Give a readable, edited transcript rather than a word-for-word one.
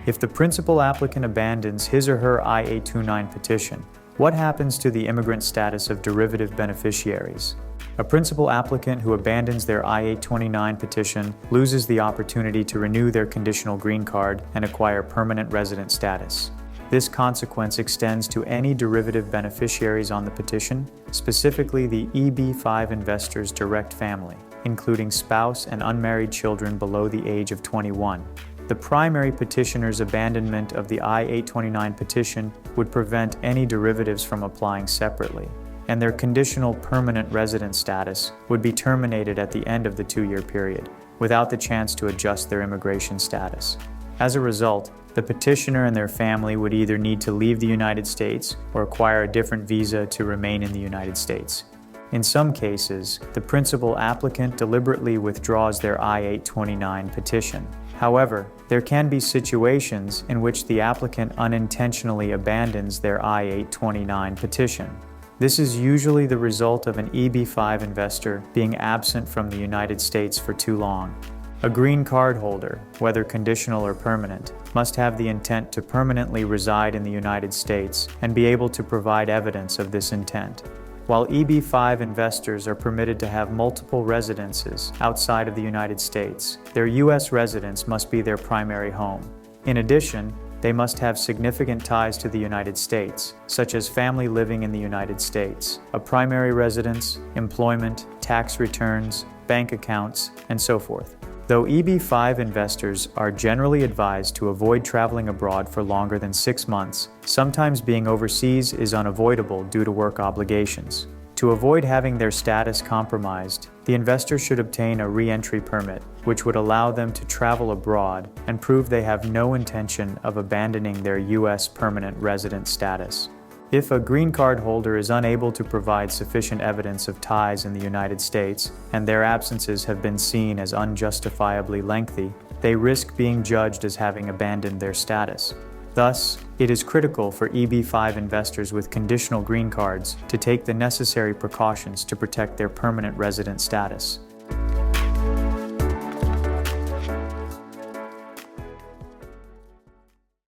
If the principal applicant abandons his or her I-829 petition, what happens to the immigrant status of derivative beneficiaries? A principal applicant who abandons their I-829 petition loses the opportunity to renew their conditional green card and acquire permanent resident status. This consequence extends to any derivative beneficiaries on the petition, specifically the EB-5 investor's direct family, including spouse and unmarried children below the age of 21. The primary petitioner's abandonment of the I-829 petition would prevent any derivatives from applying separately, and their conditional permanent resident status would be terminated at the end of the 2-year period, without the chance to adjust their immigration status. As a result, the petitioner and their family would either need to leave the United States or acquire a different visa to remain in the United States. In some cases, the principal applicant deliberately withdraws their I-829 petition. However, there can be situations in which the applicant unintentionally abandons their I-829 petition. This is usually the result of an EB-5 investor being absent from the United States for too long. A green card holder, whether conditional or permanent, must have the intent to permanently reside in the United States and be able to provide evidence of this intent. While EB-5 investors are permitted to have multiple residences outside of the United States, their U.S. residence must be their primary home. In addition, they must have significant ties to the United States, such as family living in the United States, a primary residence, employment, tax returns, bank accounts, and so forth. Though EB-5 investors are generally advised to avoid traveling abroad for longer than 6 months, sometimes being overseas is unavoidable due to work obligations. To avoid having their status compromised, the investor should obtain a re-entry permit, which would allow them to travel abroad and prove they have no intention of abandoning their U.S. permanent resident status. If a green card holder is unable to provide sufficient evidence of ties in the United States and their absences have been seen as unjustifiably lengthy, they risk being judged as having abandoned their status. Thus, it is critical for EB-5 investors with conditional green cards to take the necessary precautions to protect their permanent resident status.